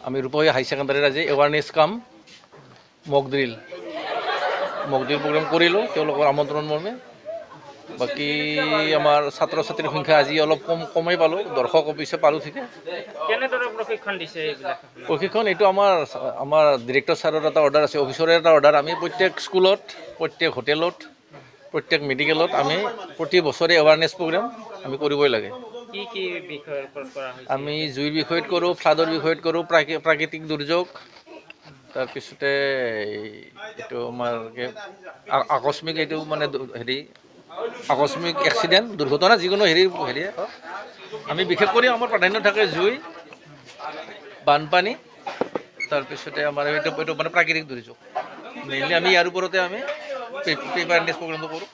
আমি রূপহী হাই সেকেন্ডাৰীৰ আজি এৱাৰনেছ কাম mock drill programme কৰিলোঁ তেওঁলোকৰ আমন্ত্ৰণ মৰ্মে। বাকী আমাৰ ছাত্ৰ ছাত্ৰীৰ সংখ্যা আজি অলপ কমেই পালোঁ, দৰ্শক অৱশ্যে পালোঁ ঠিকে। কেনেদৰে প্ৰশিক্ষণ দিছে এইবিলাক? প্ৰশিক্ষণ এইটো আমাৰ ডিৰেক্টৰ ছাৰৰ এটা অৰ্ডাৰ আছে, অফিচৰে এটা অৰ্ডাৰ। আমি প্ৰত্যেক স্কুলত, প্ৰত্যেক হোটেলত, প্ৰত্যেক মেডিকেলত আমি প্ৰতি বছৰে এৱাৰনেছ প্ৰগ্ৰাম আমি কৰিবই লাগে। কি কি বিষয়ৰ ওপৰত কৰা হৈছে? আমি জুইৰ বিষয়ত কৰোঁ, ফ্লাডৰ বিষয়ত কৰোঁ, প্ৰাকৃতিক দুৰ্যোগ, তাৰপিছতে এইটো আমাৰ আকস্মিক, এইটো মানে আকস্মিক এক্সিডেণ্ট, দুৰ্ঘটনা, যিকোনো হেৰিয়ে আমি বিশেষ কৰি আমাৰ প্ৰাধান্য থাকে জুই, বানপানী, তাৰপিছতে আমাৰ এইটো মানে প্ৰাকৃতিক দুৰ্যোগ। মেইনলি আমি ইয়াৰ ওপৰতে আমি প্ৰিপেয়াৰনেছ প্ৰগ্ৰামটো কৰোঁ।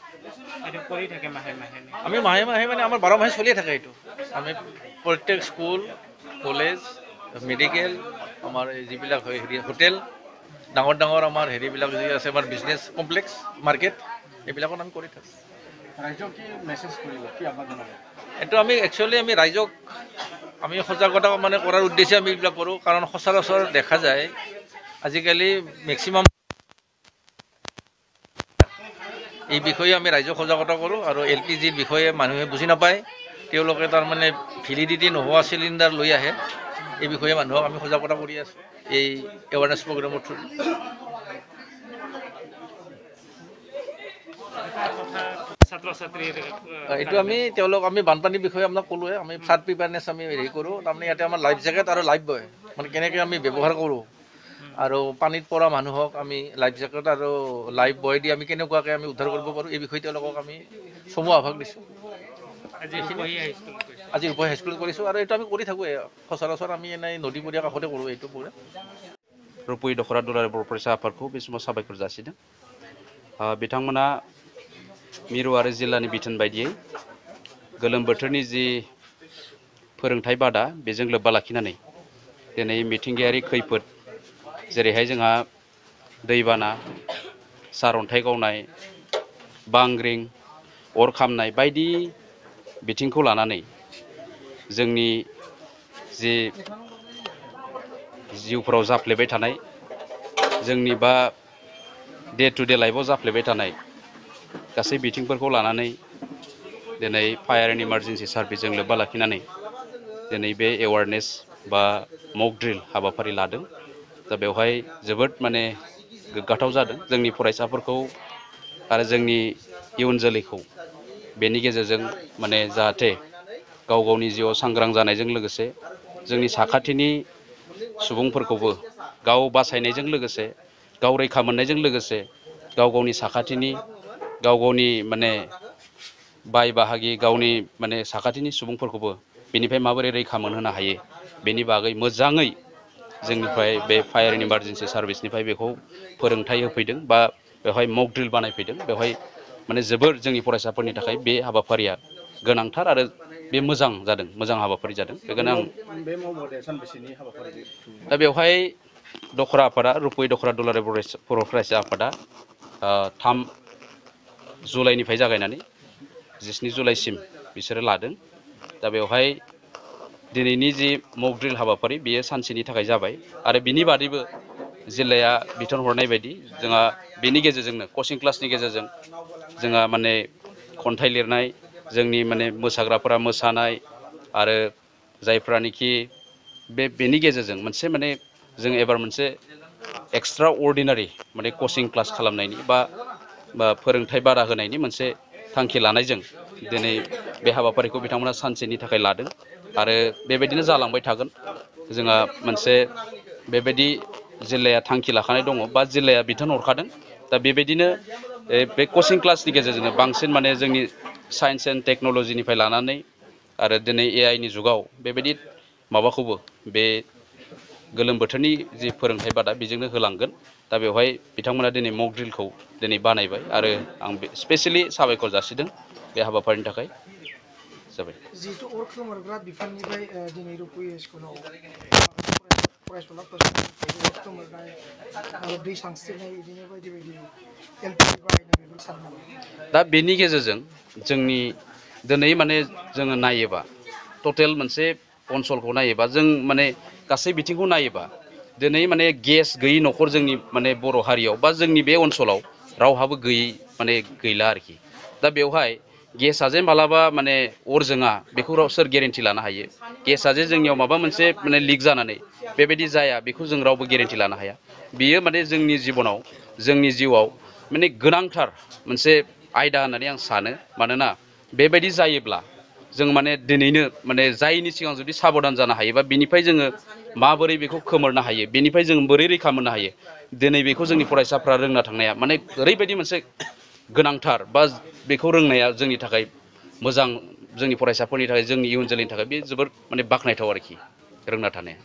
আমি মাহে মাহে মানে আমাৰ 12 মাহে চলিয়ে থাকে এইটো। আমি প্ৰত্যেক স্কুল, কলেজ, মেডিকেল, আমাৰ যিবিলাক হোটেল, ডাঙৰ ডাঙৰ আমাৰ হেৰিবিলাক যি আছে, আমাৰ বিজনেছ কমপ্লেক্স, মাৰ্কেট, এইবিলাকত আমি কৰি থাকোঁ। ৰাইজক কি মেছেজ কৰিব, কি আহ্বান জনাব? এইটো আমি একচুৱেলি আমি ৰাইজক আমি সজাগতা মানে কৰাৰ উদ্দেশ্যে আমি এইবিলাক কৰোঁ। কাৰণ সচৰাচৰ দেখা যায় আজিকালি মেক্সিমাম এই বিষয়ে আমি ৰাইজক সজাগতা কৰোঁ। আৰু LPGৰ বিষয়ে মানুহে বুজি নাপায়, তেওঁলোকে তাৰমানে ভেলিডিটি নোহোৱা চিলিণ্ডাৰ লৈ আহে। এই বিষয়ে মানুহক আমি সজাগতা কৰি আছোঁ এই এৱাৰনেছ প্ৰগ্ৰামৰ থ্ৰু। এইটো আমি বানপানীৰ বিষয়ে আপোনাক ক'লোৱে। আমি ফ্লাড প্ৰিপেয়াৰনেছ আমি হেৰি কৰোঁ। তাৰমানে ইয়াতে আমাৰ লাইফ জেকেট আৰু লাইফ বয় মানে কেনেকৈ আমি ব্যৱহাৰ কৰোঁ, আৰু পানীত পৰা মানুহক আমি লাইফ জেকেট আৰু লাইফ বয় দি আমি কেনেকুৱাকৈ আমি উদ্ধাৰ কৰিব পাৰোঁ, এই বিষয়ে তেওঁলোকক আমি চমু আভাস দিছোঁ। আজি ৰূপহী হাইস্কুলত কৰিছোঁ, আৰু এইটো আমি কৰি থাকোঁ। সচৰাচৰ আমি এনেই নদীপৰীয়া কাষতে কৰোঁ এইটো প্ৰগ্ৰাম। रुपयी दखरा दुलाराय बर' फरायसा आफादखौ बे समाव साबायखर जासिदों। बिथांमोना मिरुआरि जिल्लानि बिथोन बायदियै गोलोम बोथोरनि जि फोरोंथाय बादा बेजों लोब्बा लाखिनानै दिनै मिथिंगायारि खैफोद जेरैहाय जोंहा दैबाना, सारअन्थाइ गावनाय, बांग्रिं, अर खामनाय बायदि बिथिंखौ लानानै जोंनि जि जिउफोराव जाफ्लेबाय थानाय, जोंनि बा डे टु डे लाइफआव जाफ्लेबाय थानाय गासै बिथिंफोरखौ लानानै दिनै फायार एन्ड इमार्जेन्सि सार्भिसजों लोब्बा लाखिनानै दिनै बे एवारनेस बा मक ड्रिल हाबाफारि लादों। दा बेवहाय जोबोद माने गोग्गाथाव जादों जोंनि फरायसाफोरखौ आरो जोंनि इयुन जोलैखौ बेनि गेजेरजों माने जाहाथे गाव गावनि जिउआव सांग्रां जानायजों लोगोसे जोंनि साखाथिनि सुबुंफोरखौबो गाव बासायनायजों लोगोसे, गाव रैखा मोननायजों लोगोसे गाव गावनि साखाथिनि, गाव गावनि माने बाय बाहागि, गावनि माने साखाथिनि सुबुंफोरखौबो बेनिफ्राय माबोरै रैखा मोनहोनो हायो बेनि बागै मोजाङै जोंनिफ्राय बे फायार एन्ड इमार्जेन्सि सार्भिसनिफ्राय बेखौ फोरोंथाय होफैदों बा बेवहाय मक ड्रिल बानायफैदों। बेवहाय माने जोबोर जोंनि फरायसाफोरनि थाखाय बे हाबाफारिया गोनांथार आरो बे मोजां जादों, मोजां हाबाफारि जादों। बेखायनो दा बेवहाय दखरा आफादा, रुपयी दखरा दुलाराय बर' फरायसा आफादा 3 जुलाइनिफ्राय जागायनानै 17 जुलाइसिम बिसोरो लादों। दा बेवहाय दिनैनि जि मक ड्रिल हाबाफारि बेयो सानसेनि थाखाय जाबाय, आरो बिनि बादैबो जिल्लाया बिथोन हरनाय बायदि जोंहा बेनि गेजेरजोंनो कचिं क्लासनि गेजेरजों जोंहा माने खन्थाइ लिरनाय, जोंनि माने मोसाग्राफोरा मोसानाय, आरो जायफ्रानोखि बेनि गेजेरजों मोनसे माने जों एबार मोनसे एक्सट्रा अर्डिनारि माने कचिं क्लास खालामनायनि बा फोरोंथाय बादा होनायनि मोनसे थांखि लानायजों दिनै बे हाबाफारिखौ बिथांमोना सानसेनि थाखाय लादों। आरो बेबायदिनो जालांबाय थागोन। जोंहा मोनसे बेबायदि जिल्लाया थांखि लाखानाय दङ बा जिल्लाया बिथोन हरखादों। दा बेबायदिनो बे कचिं क्लासनि गेजेरजोंनो बांसिन माने जोंनि साइन्स एन्ड टेक्न'लजिनिफ्राय लानानै आरो दिनै AI नि जुगाव बेबायदि माबाखौबो बे गोलोम बोथोरनि जि फोरोंथाय बादा बेजोंनो होलांगोन। दा बेवहाय बिथांमोना दिनै मक ड्रिलखौ दिनै बानायबाय, आरो आं स्पेसियेलि साबायखर जासिदों बे हाबाफारिनि थाखाय। जाबाय। जिहेतु अर खोमोरग्रा बिफाननिफ्राय दिनै रुपयी स्कुलाव फरायसुला अर खोमोरनाय आरो दै सानस्रिनाय बिदिनो बायदि बायदि LPG बाहायनाय बेखौ सानो नामा? दा बेनि गेजेरजों जोंनि दिनै माने जोङो नायोबा टटेल मोनसे ओनसोलखौ नायोबा जों माने गासै बिथिंखौ नायोबा दिनै माने गेस गैयै न'खर जोंनि माने बर' हारियाव बा जोंनि बे ओनसोलाव रावहाबो गैयै माने गैला आरोखि दा बेवहाय गेसा जे मालाबा माने अर जोङा बेखौ सोर गेरेन्टि लानो हायो गेसा जे जोंनियाव माबा मोनसे माने लिक जानानै बेबायदि जाया बेखौ जों रावबो गेरेन्टि लानो हाया बियो माने जोंनि जिबनाव जोंनि जिउआव माने गोनांथार मोनसे आयदा होननानै आं सानो मानोना बेबायदि जायोब्ला जों माने दिनैनो माने जायनि सिगां जुदि साबधान जानो हायोबा बिनिफ्राय जोङो माबोरै बेखौ खोमोरनो हायो बेनिफ्राय जों बोरै रैखा मोननो हायो दिनै बेखौ जोंनि फरायसाफ्रा रोंना थांनाया माने ओरैबायदि मोनसे गोनांथार बा बेखौ रोंनाया जोंनि थाखाय मोजां जोंनि फरायसाफोरनि थाखाय जोंनि इयुन जोलैनि थाखाय बे जोबोद माने बाख्नायथाव आरोखि रोंना थानाया